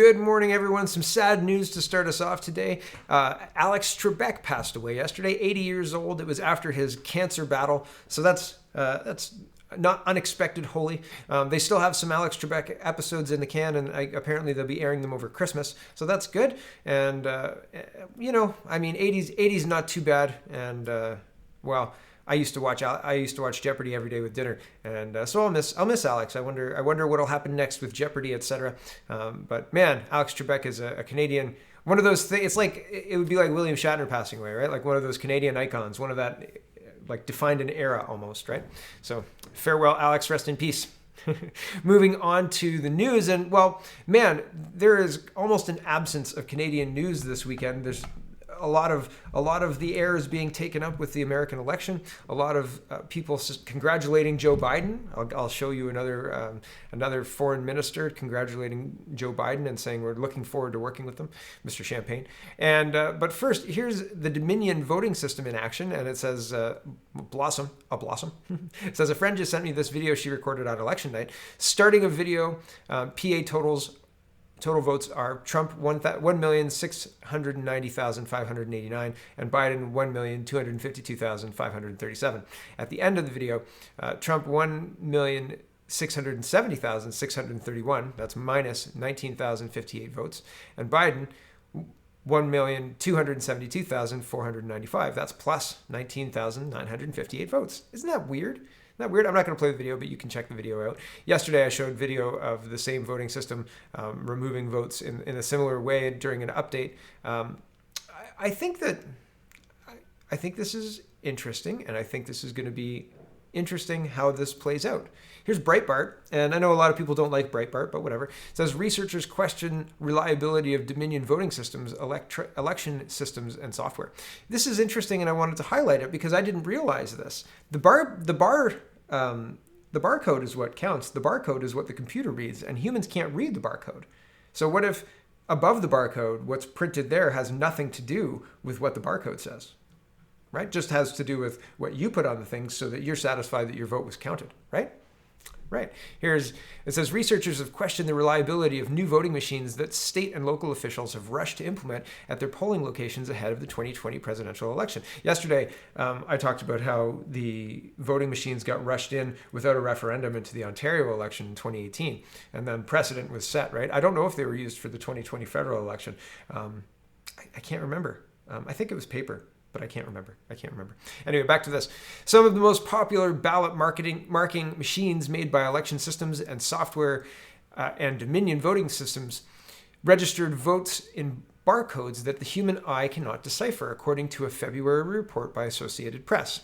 Good morning, everyone. Some sad news to start us off today. Alex Trebek passed away yesterday, 80 years old. It was after his cancer battle, so that's not unexpected wholly. They still have some Alex Trebek episodes in the can, and apparently they'll be airing them over Christmas, so that's good. And 80s not too bad. And I used to watch Jeopardy every day with dinner, and so I'll miss Alex. I wonder what'll happen next with Jeopardy, etc. But man, Alex Trebek is a Canadian. One of those things. It's like it would be like William Shatner passing away, right? Like one of those Canadian icons. One of that, like, defined an era almost, right? So farewell, Alex. Rest in peace. Moving on to the news, and there is almost an absence of Canadian news this weekend. There's a lot of the air is being taken up with the American election. A lot of people congratulating Joe Biden. I'll show you another foreign minister congratulating Joe Biden and saying we're looking forward to working with them, Mr. Champagne. And but first, here's the Dominion voting system in action, and it says blossom. It says a friend just sent me this video she recorded on election night. Starting a video, PA Total votes are Trump 1,690,589 and Biden 1,252,537. At the end of the video, Trump 1,670,631, that's minus 19,058 votes, and Biden 1,272,495, that's plus 19,958 votes. Isn't that weird? Not weird? I'm not going to play the video, but you can check the video out. Yesterday, I showed video of the same voting system removing votes in a similar way during an update. I think this is interesting, and I think this is going to be interesting how this plays out. Here's Breitbart, and I know a lot of people don't like Breitbart, but whatever. It says researchers question reliability of Dominion voting systems, election systems, and software. This is interesting, and I wanted to highlight it because I didn't realize this. The barcode is what counts. The barcode is what the computer reads, and humans can't read the barcode. So what if above the barcode, what's printed there has nothing to do with what the barcode says? Right? Just has to do with what you put on the thing so that you're satisfied that your vote was counted, right? Right. It says researchers have questioned the reliability of new voting machines that state and local officials have rushed to implement at their polling locations ahead of the 2020 presidential election. Yesterday, I talked about how the voting machines got rushed in without a referendum into the Ontario election in 2018, and then precedent was set, right? I don't know if they were used for the 2020 federal election. I can't remember. I think it was paper, but I can't remember. Anyway, back to this. Some of the most popular ballot marking machines made by election systems and software and Dominion voting systems registered votes in barcodes that the human eye cannot decipher, according to a February report by Associated Press.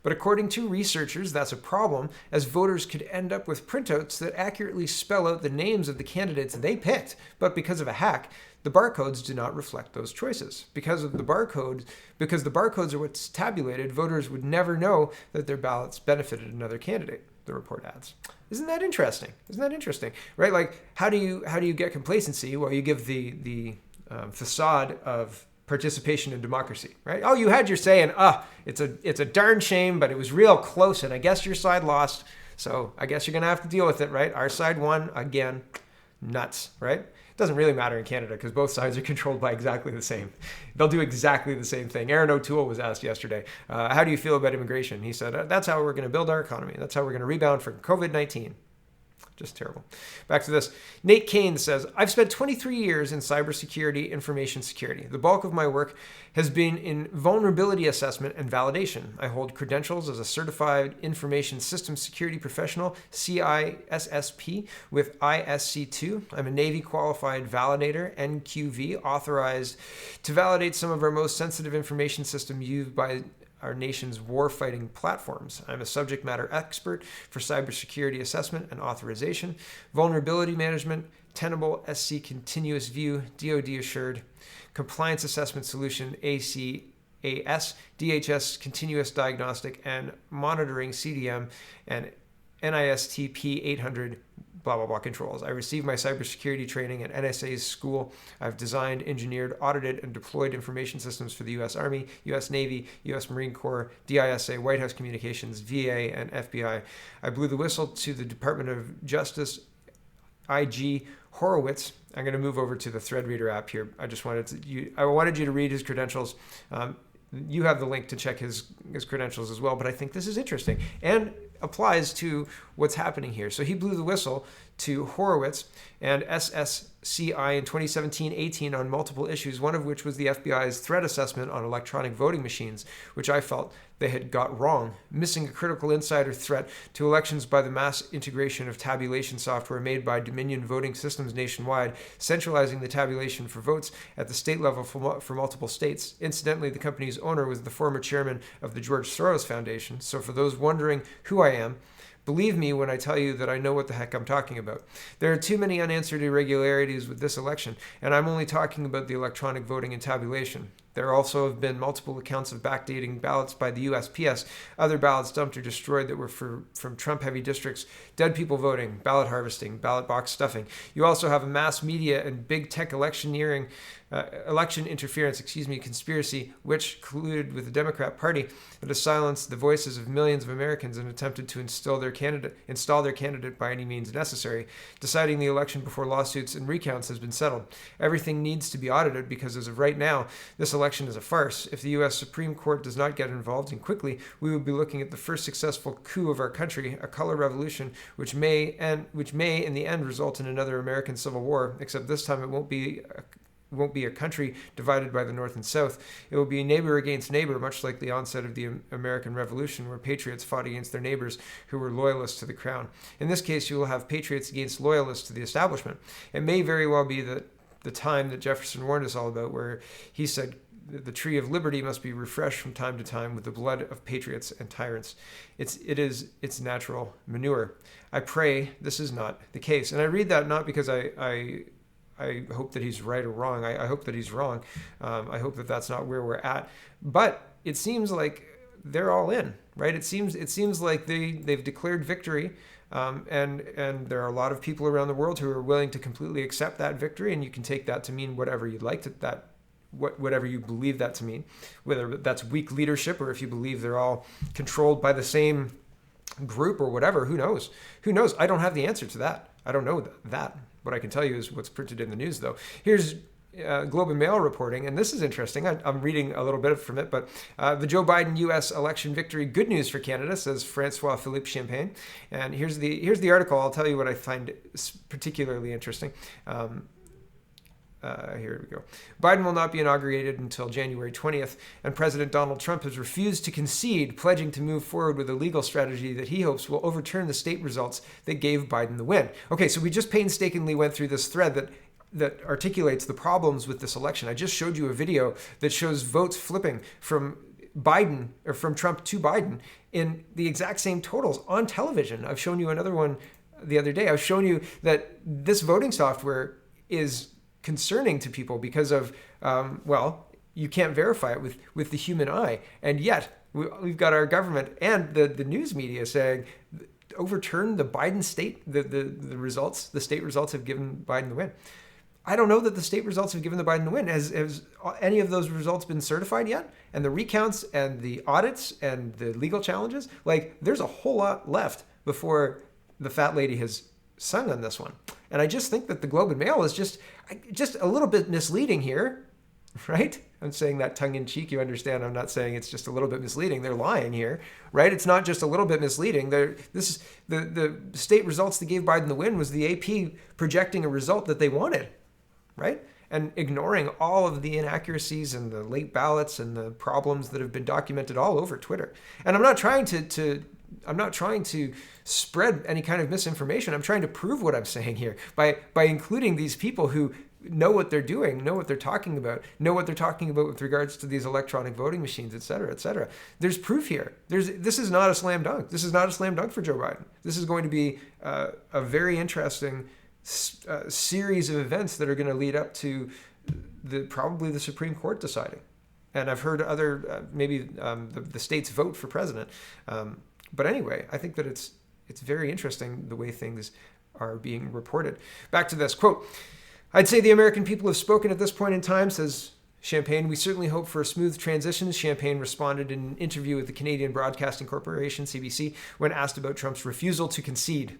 But according to researchers, that's a problem, as voters could end up with printouts that accurately spell out the names of the candidates they picked, but because of a hack, the barcodes do not reflect those choices. Because the barcodes are what's tabulated, voters would never know that their ballots benefited another candidate, the report adds. Isn't that interesting? Right? Like, how do you get complacency? Well, you give the facade of participation in democracy, right? Oh, you had your say, and it's a darn shame, but it was real close, and I guess your side lost, so I guess you're gonna have to deal with it, right? Our side won again. Nuts, right? It doesn't really matter in Canada because both sides are controlled by exactly the same. They'll do exactly the same thing. Aaron O'Toole was asked yesterday, how do you feel about immigration? He said, that's how we're going to build our economy. That's how we're going to rebound from Covid-19. Just terrible. Back to this. Nate Kane says, I've spent 23 years in cybersecurity, information security. The bulk of my work has been in vulnerability assessment and validation. I hold credentials as a certified information systems security professional, CISSP, with ISC2. I'm a Navy qualified validator, NQV, authorized to validate some of our most sensitive information systems used by our nation's warfighting platforms. I'm a subject matter expert for cybersecurity assessment and authorization, vulnerability management, Tenable SC continuous view, DoD assured, compliance assessment solution, ACAS, DHS continuous diagnostic and monitoring, CDM, and NIST P800 blah, blah, blah controls. I received my cybersecurity training at NSA's school. I've designed, engineered, audited, and deployed information systems for the U.S. Army, U.S. Navy, U.S. Marine Corps, DISA, White House Communications, VA, and FBI. I blew the whistle to the Department of Justice, IG Horowitz, I'm going to move over to the ThreadReader app here. I wanted you to read his credentials. You have the link to check his credentials as well, but I think this is interesting and applies to what's happening here. So he blew the whistle to Horowitz and SSCI in 2017-18 on multiple issues, one of which was the FBI's threat assessment on electronic voting machines, which I felt they had got wrong, missing a critical insider threat to elections by the mass integration of tabulation software made by Dominion Voting Systems nationwide, centralizing the tabulation for votes at the state level for multiple states. Incidentally, the company's owner was the former chairman of the George Soros Foundation. So for those wondering who I am, believe me when I tell you that I know what the heck I'm talking about. There are too many unanswered irregularities with this election, and I'm only talking about the electronic voting and tabulation. There also have been multiple accounts of backdating ballots by the USPS, other ballots dumped or destroyed that were from Trump-heavy districts, dead people voting, ballot harvesting, ballot box stuffing. You also have a mass media and big tech election interference, conspiracy, which colluded with the Democrat Party that has silenced the voices of millions of Americans and attempted to install their candidate by any means necessary. Deciding the election before lawsuits and recounts has been settled. Everything needs to be audited because as of right now, this election is a farce. If the U.S. Supreme Court does not get involved and quickly, we will be looking at the first successful coup of our country, a color revolution, which may in the end result in another American Civil War, except this time it won't be a country divided by the North and South. It will be neighbor against neighbor, much like the onset of the American Revolution, where patriots fought against their neighbors who were loyalists to the crown. In this case, you will have patriots against loyalists to the establishment. It may very well be that the time that Jefferson warned us all about, where he said the tree of liberty must be refreshed from time to time with the blood of patriots and tyrants. It's natural manure. I pray this is not the case. And I read that not because I hope that he's right or wrong. I hope that he's wrong. I hope that that's not where we're at. But it seems like they're all in, right? It seems like they've declared victory, and there are a lot of people around the world who are willing to completely accept that victory. And you can take that to mean whatever you'd like whatever you believe that to mean, whether that's weak leadership or if you believe they're all controlled by the same group or whatever. Who knows? I don't have the answer to that. I don't know that. What I can tell you is what's printed in the news, though. Here's Globe and Mail reporting, and this is interesting. I'm reading a little bit from it, but the Joe Biden U.S. election victory, good news for Canada, says Francois-Philippe Champagne. And here's the article. I'll tell you what I find particularly interesting. Here we go. Biden will not be inaugurated until January 20th, and President Donald Trump has refused to concede, pledging to move forward with a legal strategy that he hopes will overturn the state results that gave Biden the win. Okay, so we just painstakingly went through this thread that articulates the problems with this election. I just showed you a video that shows votes flipping from Biden or from Trump to Biden in the exact same totals on television. I've shown you another one the other day. I've shown you that this voting software is concerning to people because of, you can't verify it with the human eye. And yet we've got our government and the news media saying, overturn the Biden state, the results, the state results have given Biden the win. I don't know that the state results have given the Biden the win. Has any of those results been certified yet? And the recounts and the audits and the legal challenges, there's a whole lot left before the fat lady has sung on this one. And I just think that the Globe and Mail is just a little bit misleading here, right? I'm saying that tongue in cheek. You understand? I'm not saying it's just a little bit misleading. They're lying here, right? It's not just a little bit misleading. The state results that gave Biden the win was the AP projecting a result that they wanted, right? And ignoring all of the inaccuracies and the late ballots and the problems that have been documented all over Twitter. And I'm not trying to spread any kind of misinformation. I'm trying to prove what I'm saying here by including these people who know what they're doing, know what they're talking about with regards to these electronic voting machines, et cetera, et cetera. There's proof here. This is not a slam dunk. This is not a slam dunk for Joe Biden. This is going to be a very interesting series of events that are going to lead up to probably the Supreme Court deciding. And I've heard other, the state's vote for president. But anyway, I think that it's very interesting the way things are being reported. Back to this quote. I'd say the American people have spoken at this point in time, says Champagne. We certainly hope for a smooth transition. Champagne responded in an interview with the Canadian Broadcasting Corporation, CBC, when asked about Trump's refusal to concede.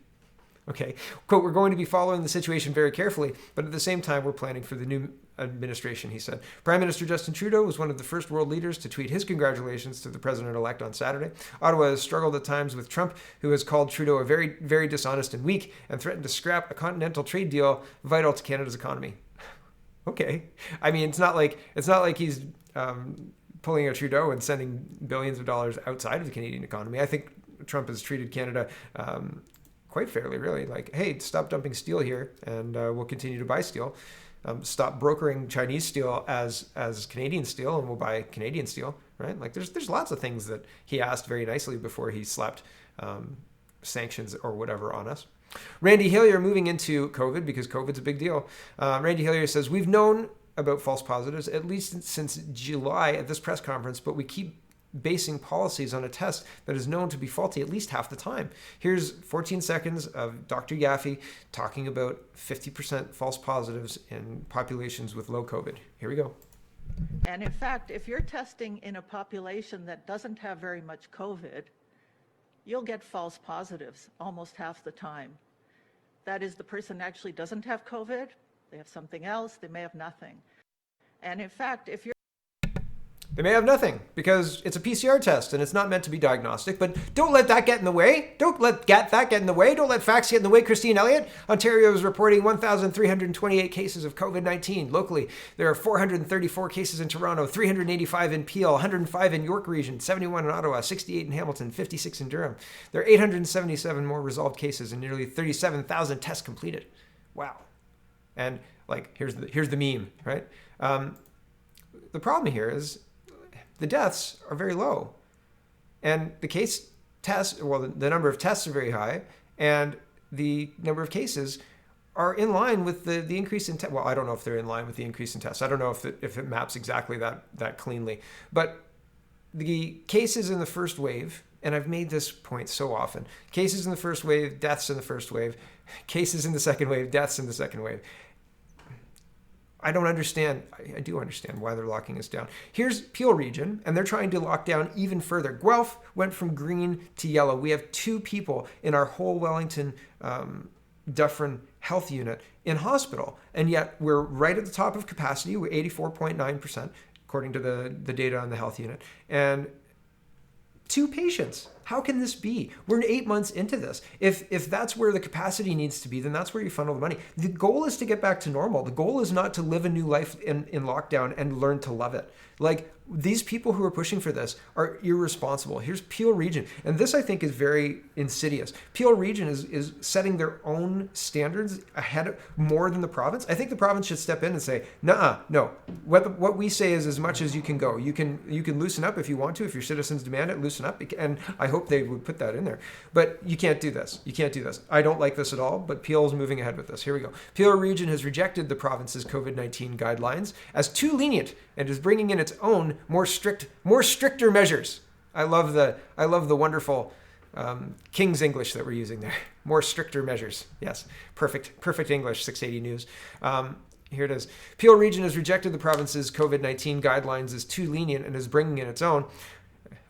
Okay. Quote, we're going to be following the situation very carefully, but at the same time, we're planning for the new administration, he said. Prime Minister Justin Trudeau was one of the first world leaders to tweet his congratulations to the president-elect on Saturday. Ottawa has struggled at times with Trump, who has called Trudeau a very, very dishonest and weak and threatened to scrap a continental trade deal vital to Canada's economy. Okay. I mean, it's not like he's pulling a Trudeau and sending billions of dollars outside of the Canadian economy. I think Trump has treated Canada quite fairly, really. Like, hey, stop dumping steel here, and we'll continue to buy steel. Stop brokering Chinese steel as Canadian steel, and we'll buy Canadian steel, right? Like, there's lots of things that he asked very nicely before he slapped sanctions or whatever on us. Randy Hillier moving into COVID, because COVID's a big deal. Randy Hillier says, we've known about false positives at least since July at this press conference, but we keep basing policies on a test that is known to be faulty at least half the time. Here's 14 seconds of Dr. Yaffe talking about 50% false positives in populations with low COVID. Here we go. And in fact, if you're testing in a population that doesn't have very much COVID, you'll get false positives almost half the time. That is, the person actually doesn't have COVID, they have something else, they may have nothing. And in fact, if you're They may have nothing because it's a PCR test and it's not meant to be diagnostic, but don't let that get in the way. Don't let that get in the way. Don't let facts get in the way, Christine Elliott. Ontario is reporting 1,328 cases of COVID-19. Locally, there are 434 cases in Toronto, 385 in Peel, 105 in York Region, 71 in Ottawa, 68 in Hamilton, 56 in Durham. There are 877 more resolved cases and nearly 37,000 tests completed. Wow. And like, here's the meme, right? The problem here is the deaths are very low, and the case tests, well, the number of tests are very high, and the number of cases are in line with the increase in tests. Well, I don't know if they're in line with the increase in tests. I don't know if it maps exactly that cleanly, but the cases in the first wave, and I've made this point so often, cases in the first wave, deaths in the first wave, cases in the second wave, deaths in the second wave. I don't understand. I do understand why they're locking us down. Here's Peel Region, and they're trying to lock down even further. Guelph went from green to yellow. We have 2 people in our whole Wellington Dufferin health unit in hospital, and yet we're right at the top of capacity. We're 84.9%, according to the data on the health unit. And 2 patients. How can this be? We're 8 months into this. If that's where the capacity needs to be, then that's where you funnel the money. The goal is to get back to normal. The goal is not to live a new life in lockdown and learn to love it. Like, these people who are pushing for this are irresponsible. Here's Peel Region. And this, I think, is very insidious. Peel Region is setting their own standards ahead more than the province. I think the province should step in and say, no. What we say is as much as you can go. You can loosen up if you want to. If your citizens demand it, loosen up. And I hope they would put that in there. But you can't do this. You can't do this. I don't like this at all, but Peel's moving ahead with this. Here we go. Peel Region has rejected the province's COVID-19 guidelines as too lenient and is bringing in its own more stricter measures. I love the wonderful King's English that we're using there. More stricter measures. Yes, perfect English. 680 News. Here it is. Peel Region has rejected the province's COVID-19 guidelines as too lenient and is bringing in its own.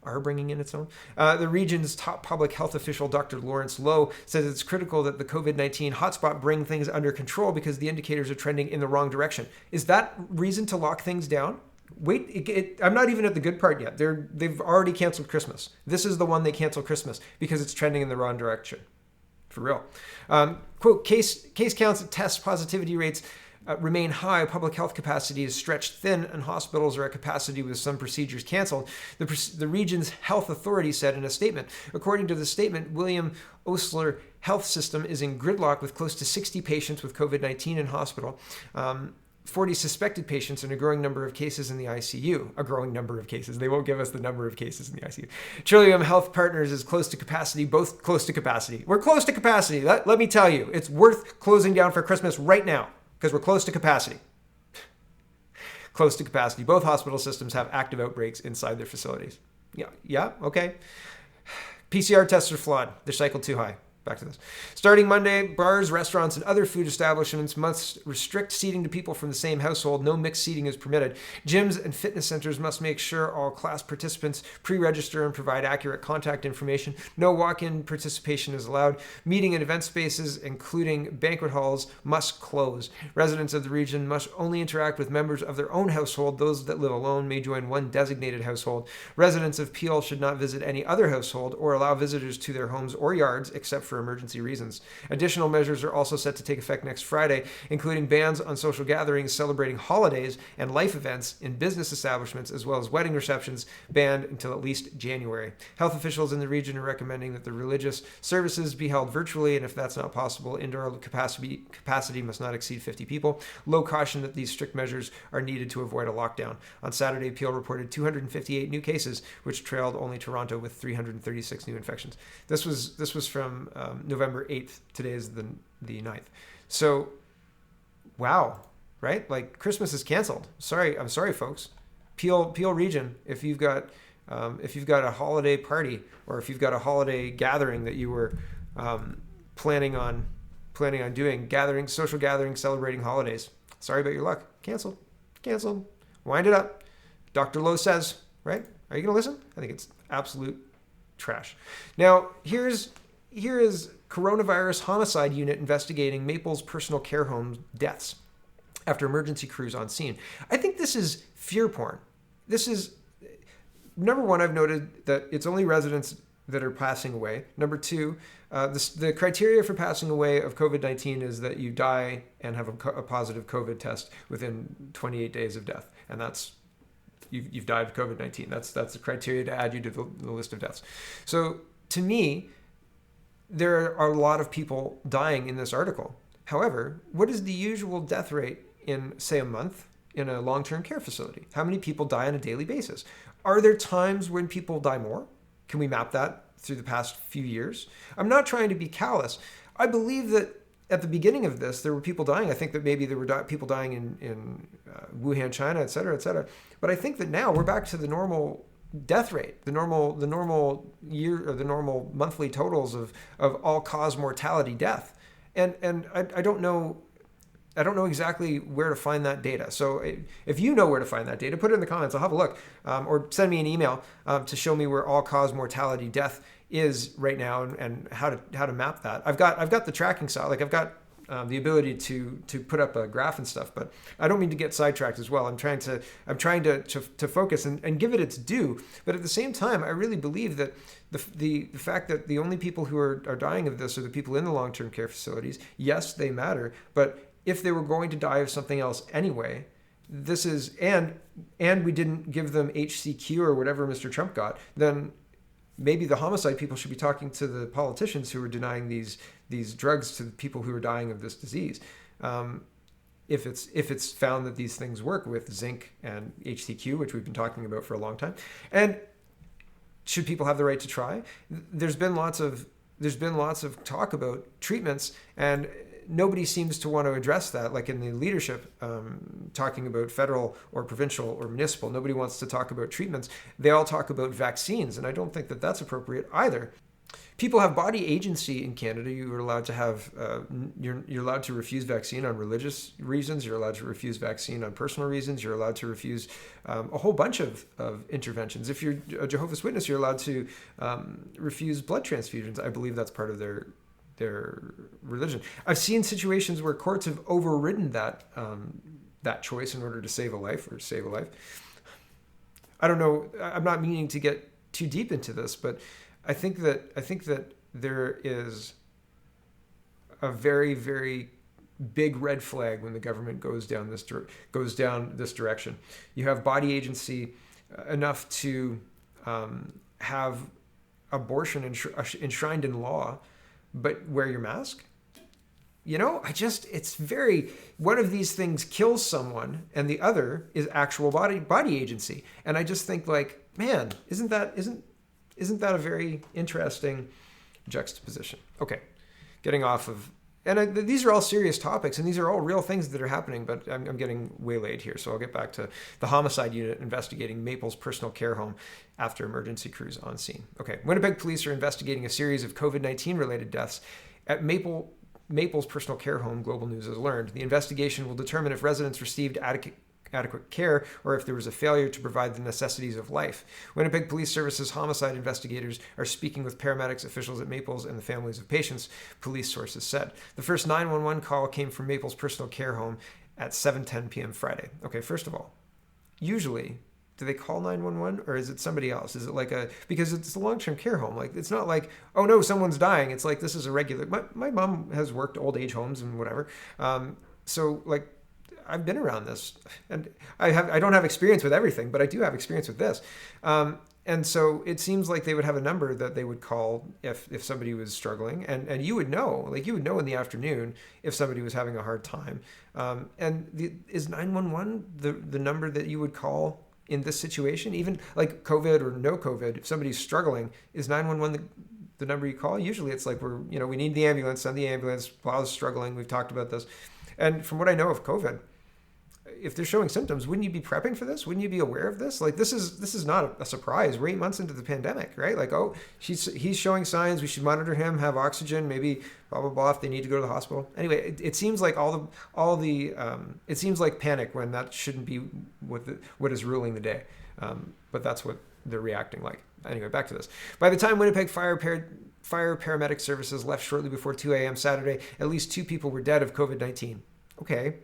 The region's top public health official, Dr. Lawrence Lowe, says it's critical that the COVID-19 hotspot bring things under control because the indicators are trending in the wrong direction. Is that reason to lock things down? Wait, I'm not even at the good part yet. They've already canceled Christmas. This is the one they canceled Christmas because it's trending in the wrong direction. For real. Quote, case counts, test positivity rates remain high. Public health capacity is stretched thin and hospitals are at capacity with some procedures canceled. The region's health authority said in a statement. According to the statement, William Osler Health System is in gridlock with close to 60 patients with COVID-19 in hospital. 40 suspected patients and a growing number of cases in the ICU. A growing number of cases. They won't give us the number of cases in the ICU. Trillium Health Partners is close to capacity, both close to capacity. We're close to capacity. Let me tell you, it's worth closing down for Christmas right now because we're close to capacity. Close to capacity. Both hospital systems have active outbreaks inside their facilities. Yeah, okay. PCR tests are flawed. They're cycled too high. back to this. Starting Monday, bars, restaurants, and other food establishments must restrict seating to people from the same household. No mixed seating is permitted. Gyms and fitness centers must make sure all class participants pre-register and provide accurate contact information. No walk-in participation is allowed. Meeting and event spaces, including banquet halls, must close. Residents of the region must only interact with members of their own household. Those that live alone may join one designated household. Residents of Peel should not visit any other household or allow visitors to their homes or yards except for emergency reasons. Additional measures are also set to take effect next Friday, including bans on social gatherings celebrating holidays and life events in business establishments, as well as wedding receptions, banned until at least January. Health officials in the region are recommending that the religious services be held virtually, and if that's not possible, indoor capacity must not exceed 50 people. Low caution that these strict measures are needed to avoid a lockdown. On Saturday, Peel reported 258 new cases, which trailed only Toronto with 336 new infections. This was from November 8th. Today is the 9th. So, wow, right? Like Christmas is canceled. I'm sorry, folks. Peel region, if you've got a holiday party or if you've got a holiday gathering that you were planning on doing, social gathering, celebrating holidays. Sorry about your luck. Canceled. Wind it up. Dr. Lowe says, right? Are you going to listen? I think it's absolute trash. Now, here is coronavirus homicide unit investigating Maple's personal care home deaths after emergency crews on scene. I think this is fear porn. This is, number one, I've noted that it's only residents that are passing away. Number two, the criteria for passing away of COVID-19 is that you die and have a positive COVID test within 28 days of death. And that's, you've died of COVID-19. That's the criteria to add you to the list of deaths. So to me, there are a lot of people dying in this article. However, what is the usual death rate in, say, a month in a long-term care facility? How many people die on a daily basis? Are there times when people die more? Can we map that through the past few years? I'm not trying to be callous. I believe that at the beginning of this, there were people dying. I think that maybe there were people dying in Wuhan, China, et cetera, et cetera. But I think that now we're back to the normal death rate, the normal year or the normal monthly totals of all-cause mortality death. And I don't know exactly where to find that data. So if you know where to find that data, put it in the comments. I'll have a look, or send me an email to show me where all-cause mortality death is right now and how to map that. I've got the tracking side, like I've got the ability to put up a graph and stuff, but I don't mean to get sidetracked as well. I'm trying to focus and give it its due. But at the same time, I really believe that the fact that the only people who are dying of this are the people in the long-term care facilities. Yes, they matter, but if they were going to die of something else anyway, this is, and we didn't give them HCQ or whatever Mr. Trump got, then maybe the homicide people should be talking to the politicians who are denying these drugs to the people who are dying of this disease. If it's found that these things work with zinc and HCQ, which we've been talking about for a long time, and should people have the right to try? There's been lots of talk about treatments, and nobody seems to want to address that. Like in the leadership, talking about federal or provincial or municipal, nobody wants to talk about treatments. They all talk about vaccines, and I don't think that that's appropriate either. People have body agency in Canada. You are allowed to have, you're allowed to refuse vaccine on religious reasons. You're allowed to refuse vaccine on personal reasons. You're allowed to refuse a whole bunch of interventions. If you're a Jehovah's Witness, you're allowed to refuse blood transfusions. I believe that's part of their religion. I've seen situations where courts have overridden that choice in order to save a life. I don't know. I'm not meaning to get too deep into this, but I think that there is a very, very big red flag when the government goes down this direction. You have body agency enough to have abortion enshrined in law, but wear your mask. It's very, one of these things kills someone and the other is actual body agency. And I just think, like, man, isn't that a very interesting juxtaposition? Okay, getting off of, these are all serious topics, and these are all real things that are happening, but I'm getting waylaid here, so I'll get back to the homicide unit investigating Maple's personal care home after emergency crews on scene. Okay, Winnipeg police are investigating a series of COVID-19 related deaths at Maple's personal care home, Global News has learned. The investigation will determine if residents received adequate care or if there was a failure to provide the necessities of life. Winnipeg Police Services homicide investigators are speaking with paramedics, officials at Maple's, and the families of patients, police sources said. The first 911 call came from Maple's personal care home at 7:10 p.m. Friday. Okay, first of all, usually, do they call 911 or is it somebody else? Is it like because it's a long-term care home. Like, it's not like, oh no, someone's dying. It's like, this is a regular, my mom has worked old age homes and whatever. So like, I've been around this, and I don't have experience with everything, but I do have experience with this. And so it seems like they would have a number that they would call if somebody was struggling, and you would know in the afternoon if somebody was having a hard time. Is 911 the number that you would call in this situation? Even like COVID or no COVID, if somebody's struggling, is 911 the number you call? Usually it's like we need the ambulance, send the ambulance, while it's struggling. We've talked about this. And from what I know of COVID, if they're showing symptoms, wouldn't you be prepping for this? Wouldn't you be aware of this? Like, this is not a surprise. We're 8 months into the pandemic, right? Like, oh, he's showing signs. We should monitor him, have oxygen, maybe blah blah blah if they need to go to the hospital. Anyway, it seems like it seems like panic when that shouldn't be what is ruling the day. But that's what they're reacting like. Anyway, back to this. By the time Winnipeg Fire paramedic services left shortly before 2 a.m. Saturday, at least 2 people were dead of COVID-19. Okay.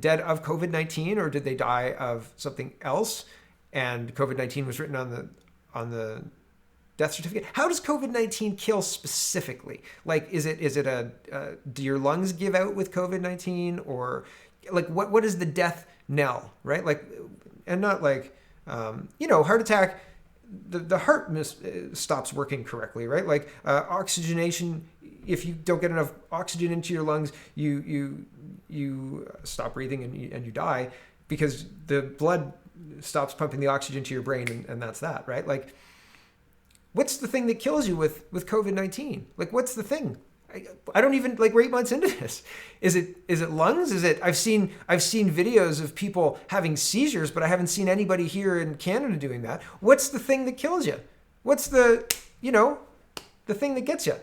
Dead of COVID-19, or did they die of something else? And COVID-19 was written on the death certificate. How does COVID-19 kill specifically? Like, is it do your lungs give out with COVID-19, or like what is the death knell, right? Like, and not like heart attack. The heart stops working correctly, right? Like oxygenation. If you don't get enough oxygen into your lungs, you stop breathing and you die because the blood stops pumping the oxygen to your brain, and that's that, right? Like, what's the thing that kills you with COVID-19? Like, what's the thing? I don't even, like, we're 8 months into this. Is it lungs? I've seen videos of people having seizures, but I haven't seen anybody here in Canada doing that. What's the thing that kills you? What's the thing that gets you?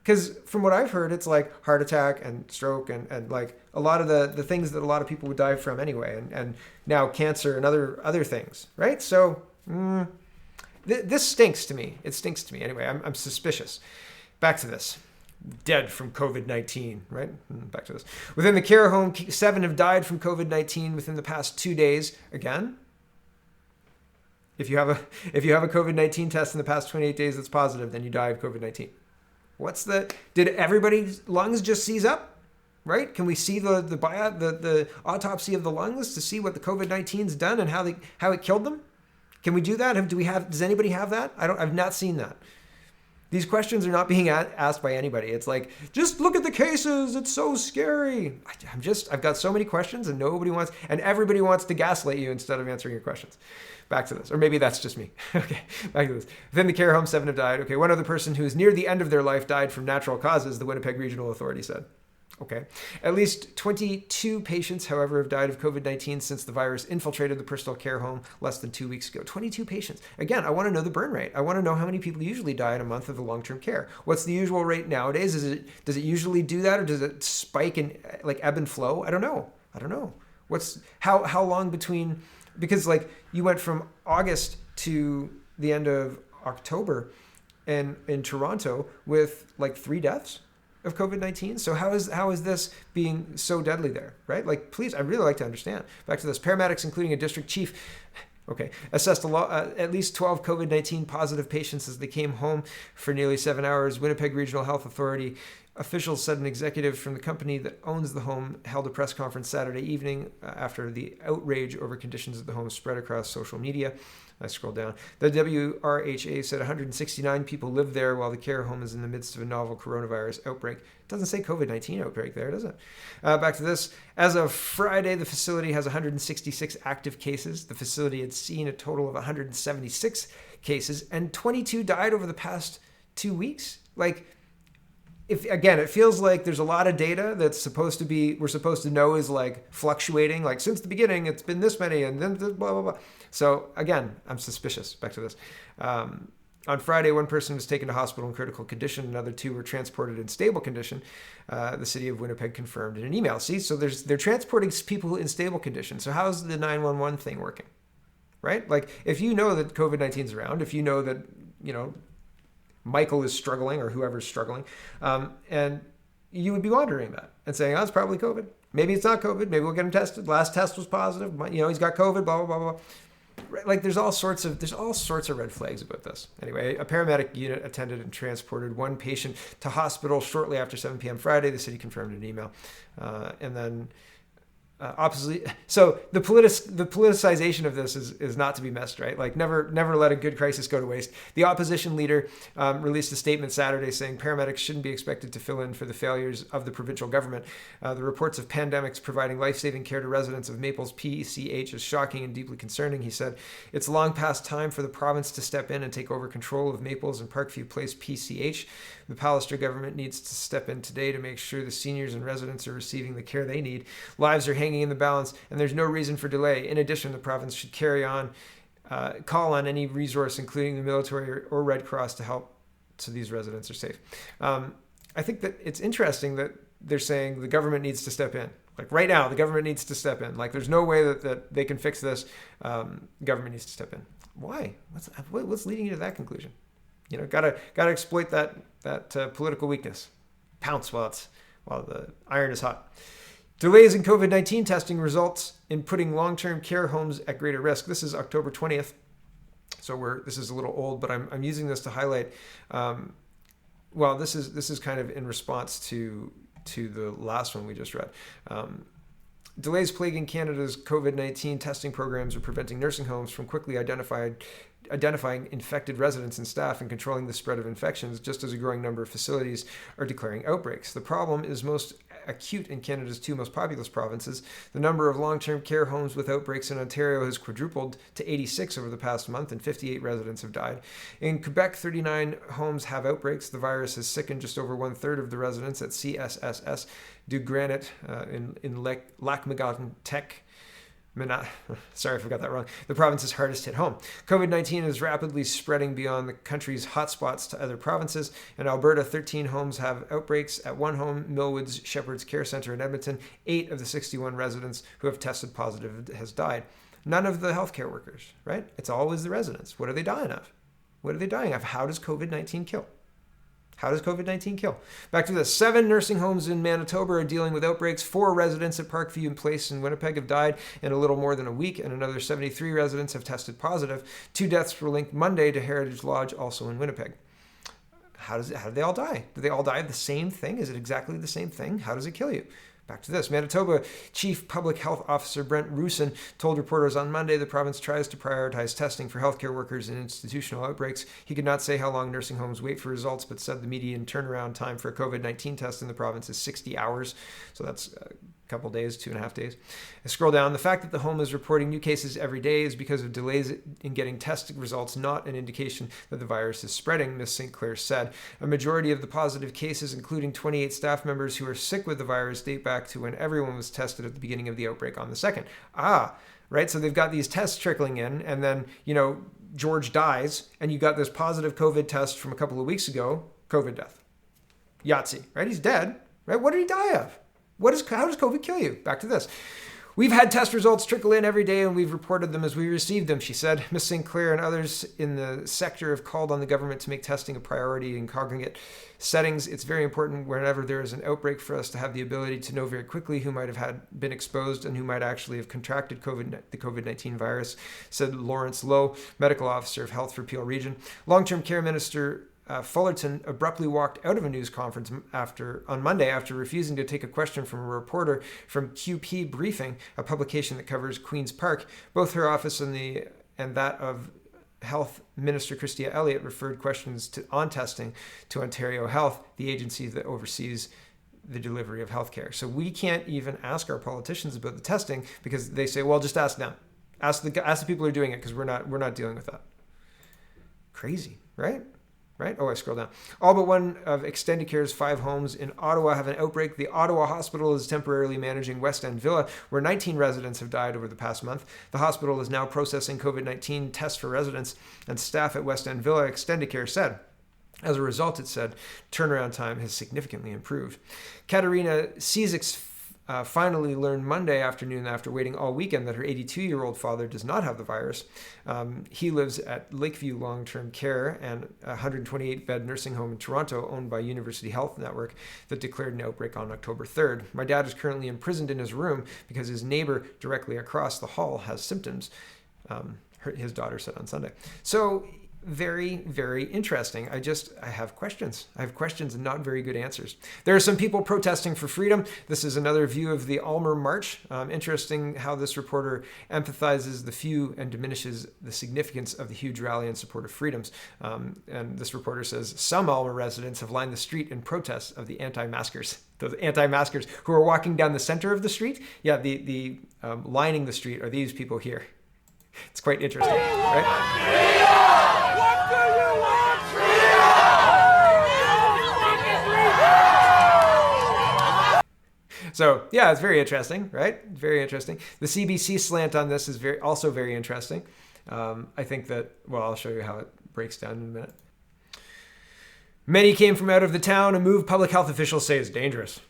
Because from what I've heard, it's like heart attack and stroke and like a lot of the things that a lot of people would die from anyway, and now cancer and other things, right? So this stinks to me. It stinks to me. Anyway, I'm suspicious. Back to this. Dead from COVID-19, right? Back to this. Within the care home, 7 have died from COVID-19 within the past 2 days. Again, if you have a COVID-19 test in the past 28 days that's positive, then you die of COVID-19. Did everybody's lungs just seize up, right? Can we see the autopsy of the lungs to see what the COVID-19's done and how it killed them? Can we do that? Does anybody have that? I've not seen that. These questions are not being asked by anybody. It's like, just look at the cases. It's so scary. I've got so many questions and everybody wants to gaslight you instead of answering your questions. Back to this. Or maybe that's just me. Okay, back to this. Within the care home, 7 have died. Okay, one other person who is near the end of their life died from natural causes, the Winnipeg Regional Authority said. Okay. At least 22 patients, however, have died of COVID-19 since the virus infiltrated the personal care home less than 2 weeks ago. 22 patients. Again, I want to know the burn rate. I want to know how many people usually die in a month of the long-term care. What's the usual rate nowadays? Does it usually do that, or does it spike and like ebb and flow? I don't know. How long between, because like you went from August to the end of October and in Toronto with like 3 deaths of COVID-19. So how is this being so deadly there, right? Like, please, I'd really like to understand. Back to this. Paramedics, including a district chief, assessed at least 12 COVID-19 positive patients as they came home for nearly 7 hours. Winnipeg Regional Health Authority officials said an executive from the company that owns the home held a press conference Saturday evening after the outrage over conditions at the home spread across social media. I scroll down. The WRHA said 169 people live there while the care home is in the midst of a novel coronavirus outbreak. It doesn't say COVID-19 outbreak there, does it? Back to this. As of Friday, the facility has 166 active cases. The facility had seen a total of 176 cases, and 22 died over the past 2 weeks. Like, it feels like there's a lot of data that's we're supposed to know is like fluctuating. Like since the beginning, it's been this many, and then blah blah blah. So again, I'm suspicious. Back to this. On Friday, one person was taken to hospital in critical condition. Another 2 were transported in stable condition. The city of Winnipeg confirmed in an email. See, so they're transporting people in stable condition. So how's the 911 thing working? Right? Like if you know that COVID-19 is around, if you know that, Michael is struggling or whoever's struggling, and you would be monitoring that and saying, oh, it's probably COVID. Maybe it's not COVID. Maybe we'll get him tested. Last test was positive. He's got COVID, blah, blah, blah, blah. Like there's all sorts of red flags about this. Anyway, a paramedic unit attended and transported one patient to hospital shortly after 7 p.m. Friday. The city confirmed in an email. And then oppositely, so the politicization of this is not to be missed, right? Like never let a good crisis go to waste. The opposition leader released a statement Saturday saying paramedics shouldn't be expected to fill in for the failures of the provincial government. The reports of pandemics providing life-saving care to residents of Maples PCH is shocking and deeply concerning, he said. It's long past time for the province to step in and take over control of Maples and Parkview Place PCH. The Pallister government needs to step in today to make sure the seniors and residents are receiving the care they need. Lives are hanging in the balance, and there's no reason for delay. In addition, the province should call on any resource, including the military or Red Cross, to help so these residents are safe. I think that it's interesting that they're saying the government needs to step in. Like right now, the government needs to step in. Like there's no way that they can fix this. Government needs to step in. Why? What's leading you to that conclusion? Gotta exploit that political weakness. Pounce while the iron is hot. Delays in COVID-19 testing results in putting long-term care homes at greater risk. This is October 20th. So this is a little old, but I'm using this to highlight. This is kind of in response to the last one we just read. Delays plaguing Canada's COVID-19 testing programs are preventing nursing homes from quickly identifying infected residents and staff and controlling the spread of infections, just as a growing number of facilities are declaring outbreaks. The problem is most acute in Canada's 2 most populous provinces. The number of long-term care homes with outbreaks in Ontario has quadrupled to 86 over the past month, and 58 residents have died. In Quebec, 39 homes have outbreaks. The virus has sickened just over 1/3 of the residents at CSSS du Granit in Lac-Mégantic. Sorry if I got that wrong. The province's hardest hit home. COVID-19 is rapidly spreading beyond the country's hotspots to other provinces. In Alberta, 13 homes have outbreaks. At one home, Millwoods Shepherd's Care Centre in Edmonton, 8 of the 61 residents who have tested positive has died. None of the healthcare workers, right? It's always the residents. What are they dying of? How does COVID-19 kill? How does COVID-19 kill? Back to this. 7 nursing homes in Manitoba are dealing with outbreaks. 4 residents at Parkview Place in Winnipeg have died in a little more than a week, and another 73 residents have tested positive. 2 deaths were linked Monday to Heritage Lodge, also in Winnipeg. How did they all die? Did they all die of the same thing? Is it exactly the same thing? How does it kill you? Back to this. Manitoba Chief Public Health Officer Brent Rusin told reporters on Monday the province tries to prioritize testing for healthcare workers in institutional outbreaks. He could not say how long nursing homes wait for results, but said the median turnaround time for a COVID-19 test in the province is 60 hours. So that's a couple days, 2.5 days. I scroll down. The fact that the home is reporting new cases every day is because of delays in getting test results, not an indication that the virus is spreading, Ms. St. Clair said. A majority of the positive cases, including 28 staff members who are sick with the virus, date back to when everyone was tested at the beginning of the outbreak on the 2nd. Right? So they've got these tests trickling in, and then, George dies, and you got this positive COVID test from a couple of weeks ago, COVID death. Yahtzee, right? He's dead, right? What did he die of? How does COVID kill you? Back to this. We've had test results trickle in every day, and we've reported them as we received them, she said. Ms. St. Clair and others in the sector have called on the government to make testing a priority in congregate settings. It's very important whenever there is an outbreak for us to have the ability to know very quickly who might have been exposed and who might actually have contracted the COVID-19 virus, said Lawrence Lowe, medical officer of Health for Peel Region. Long-term care minister Fullerton abruptly walked out of a news conference on Monday after refusing to take a question from a reporter from QP Briefing, a publication that covers Queen's Park. Both her office and that of Health Minister Christia Elliott referred questions on testing to Ontario Health, the agency that oversees the delivery of healthcare. So we can't even ask our politicians about the testing because they say, well, just ask them. Ask the people who are doing it because we're not dealing with that. Crazy, right? right? Oh, I scroll down. All but one of Extendicare's 5 homes in Ottawa have an outbreak. The Ottawa Hospital is temporarily managing West End Villa, where 19 residents have died over the past month. The hospital is now processing COVID-19 tests for residents and staff at West End Villa, Extendicare said. As a result, it said, turnaround time has significantly improved. Katerina Cizik's finally learned Monday afternoon, after waiting all weekend, that her 82-year-old father does not have the virus. He lives at Lakeview Long-Term Care and a 128-bed nursing home in Toronto owned by University Health Network that declared an outbreak on October 3rd. My dad is currently imprisoned in his room because his neighbor directly across the hall has symptoms, his daughter said on Sunday. So very, very interesting. I have questions. I have questions and not very good answers. There are some people protesting for freedom. This is another view of the Almer March. Interesting how this reporter empathizes the few and diminishes the significance of the huge rally in support of freedoms. And this reporter says, some Almer residents have lined the street in protest of the anti-maskers. Those anti-maskers who are walking down the center of the street. Yeah, the lining the street are these people here. It's quite interesting, right? So yeah, it's very interesting, right? Very interesting. The CBC slant on this is also very interesting. I think that, well, I'll show you how it breaks down in a minute. Many came from out of the town, a move public health officials say is dangerous.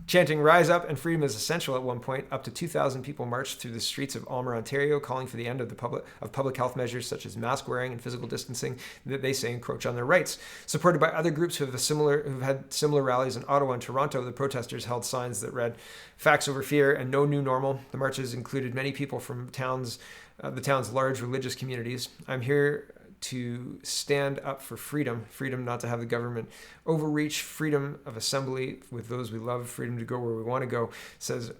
Chanting "Rise Up" and "Freedom is Essential" at one point, up to 2,000 people marched through the streets of Almer, Ontario, calling for the end of public health measures such as mask wearing and physical distancing that they say encroach on their rights. Supported by other groups who've had similar rallies in Ottawa and Toronto, the protesters held signs that read "Facts over fear" and "No new normal." The marches included many people from the town's large religious communities. I'm here to stand up for freedom not to have the government overreach, freedom of assembly with those we love, freedom to go where we want to go, says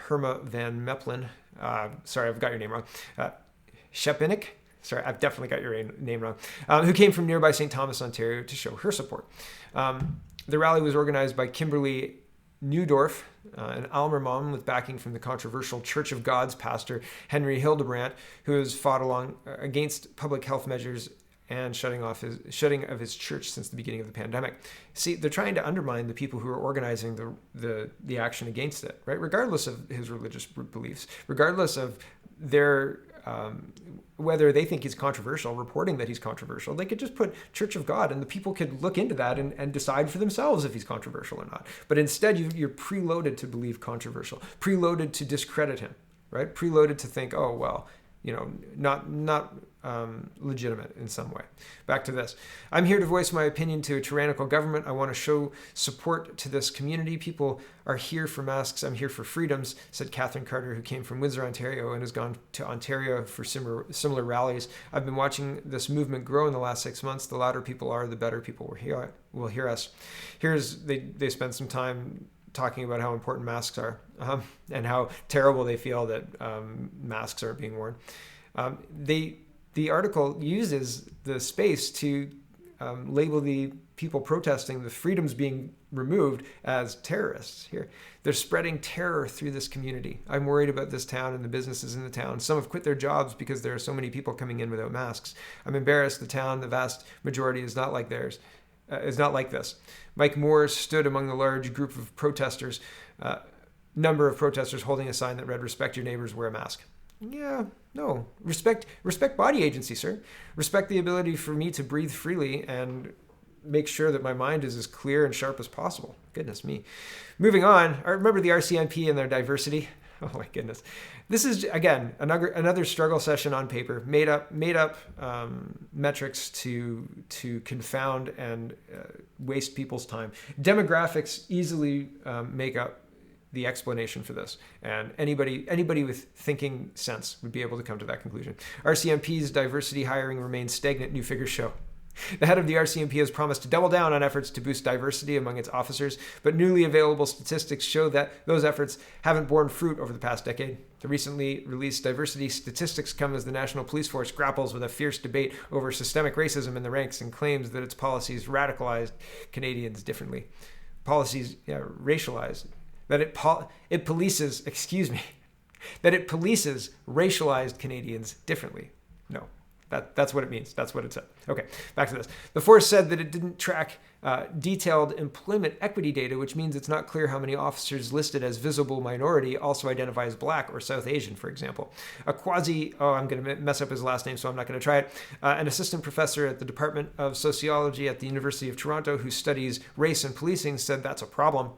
Herma Van Meppelen. Sorry, I've got your name wrong. Shepinik? Sorry, I've definitely got your name wrong. Who came from nearby St. Thomas, Ontario to show her support. The rally was organized by Kimberly Neudorf, an Almer mom with backing from the controversial Church of God's pastor Henry Hildebrandt, who has fought along against public health measures and shutting of his church since the beginning of the pandemic. See, they're trying to undermine the people who are organizing the action against it, right? Regardless of his religious beliefs, regardless of their whether they think he's controversial, reporting that he's controversial, they could just put Church of God and the people could look into that and decide for themselves if he's controversial or not. But instead, you're preloaded to believe controversial, preloaded to discredit him, right? Preloaded to think, oh, well, not legitimate in some way. Back to this. I'm here to voice my opinion to a tyrannical government. I want to show support to this community. People are here for masks. I'm here for freedoms, said Catherine Carter, who came from Windsor, Ontario, and has gone to Ontario for similar rallies. I've been watching this movement grow in the last 6 months. The louder people are, the better people will hear us. They spend some time talking about how important masks are and how terrible they feel that masks aren't being worn. The article uses the space to label the people protesting the freedoms being removed as terrorists here. They're spreading terror through this community. I'm worried about this town and the businesses in the town. Some have quit their jobs because there are so many people coming in without masks. I'm embarrassed the town, the vast majority, is not like theirs. Is not like this. Mike Moore stood among the large group of protesters, number of protesters holding a sign that read, "Respect your neighbors, wear a mask." Yeah, no. Respect body agency, sir. Respect the ability for me to breathe freely and make sure that my mind is as clear and sharp as possible. Goodness me. Moving on, I remember the RCMP and their diversity. Oh my goodness. This is, again, another struggle session on paper, made up metrics to confound and waste people's time. Demographics easily make up the explanation for this, and anybody with thinking sense would be able to come to that conclusion. RCMP's diversity hiring remains stagnant, new figures show. The head of the RCMP has promised to double down on efforts to boost diversity among its officers, but newly available statistics show that those efforts haven't borne fruit over the past decade. The recently released diversity statistics come as the National Police Force grapples with a fierce debate over systemic racism in the ranks and claims that its policies radicalized Canadians differently. Policies racialized. That it polices racialized Canadians differently. No. That's what it means. That's what it said. Okay, back to this. The force said that it didn't track detailed employment equity data, which means it's not clear how many officers listed as visible minority also identify as Black or South Asian, for example. I'm going to mess up his last name, so I'm not going to try it. An assistant professor at the Department of Sociology at the University of Toronto who studies race and policing said that's a problem.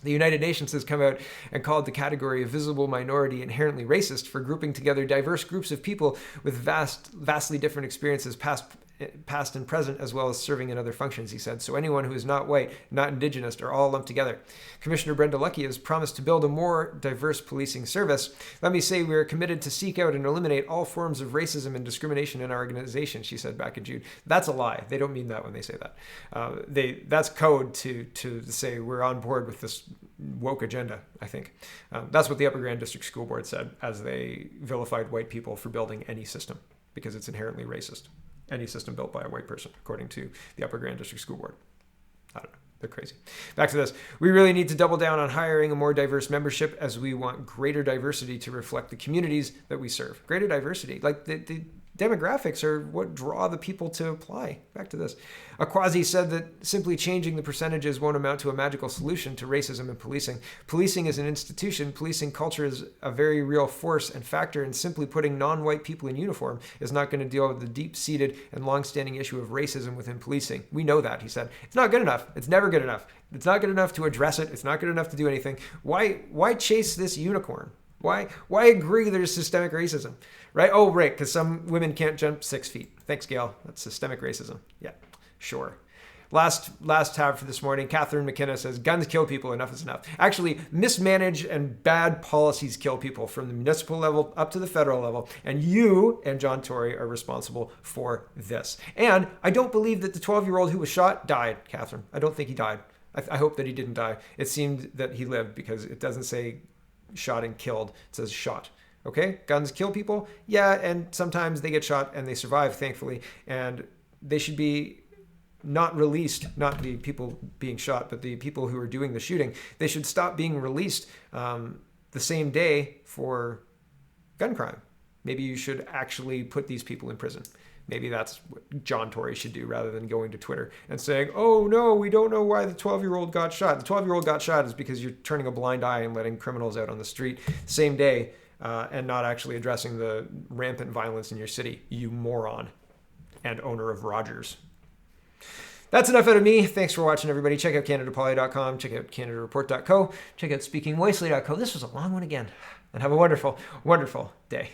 The United Nations has come out and called the category of visible minority inherently racist for grouping together diverse groups of people with vastly different experiences, past and present, as well as serving in other functions, he said. So anyone who is not white, not Indigenous, are all lumped together. Commissioner Brenda Lucki has promised to build a more diverse policing service. Let me say we are committed to seek out and eliminate all forms of racism and discrimination in our organization, she said back in June. That's a lie. They don't mean that when they say that. That's code to say we're on board with this woke agenda, I think. That's what the Upper Grand District School Board said as they vilified white people for building any system because it's inherently racist. Any system built by a white person, according to the Upper Grand District School Board. I don't know. They're crazy. Back to this. We really need to double down on hiring a more diverse membership as we want greater diversity to reflect the communities that we serve. Greater diversity. Like the demographics are what draw the people to apply. Back to this. Akwasi said that simply changing the percentages won't amount to a magical solution to racism and policing. Policing is an institution. Policing culture is a very real force and factor, and simply putting non-white people in uniform is not going to deal with the deep-seated and long-standing issue of racism within policing. We know that, he said. It's not good enough. It's never good enough. It's not good enough to address it. It's not good enough to do anything. Why chase this unicorn? Why agree there's systemic racism, right? Oh, right, because some women can't jump 6 feet. Thanks, Gail. That's systemic racism. Yeah, sure. Last tab for this morning, Catherine McKenna says, guns kill people, enough is enough. Actually, mismanaged and bad policies kill people from the municipal level up to the federal level. And you and John Tory are responsible for this. And I don't believe that the 12-year-old who was shot died, Catherine. I don't think he died. I hope that he didn't die. It seemed that he lived because it doesn't say shot and killed. It says shot. Okay? Guns kill people? Yeah, and sometimes they get shot and they survive, thankfully. And they should be not released, not the people being shot, but the people who are doing the shooting. They should stop being released the same day for gun crime. Maybe you should actually put these people in prison. Maybe that's what John Tory should do rather than going to Twitter and saying, oh, no, we don't know why the 12-year-old got shot. The 12-year-old got shot is because you're turning a blind eye and letting criminals out on the street same day and not actually addressing the rampant violence in your city, you moron and owner of Rogers. That's enough out of me. Thanks for watching, everybody. Check out CanadaPoly.com. Check out CanadaReport.co. Check out SpeakingWasely.co. This was a long one again. And have a wonderful, wonderful day.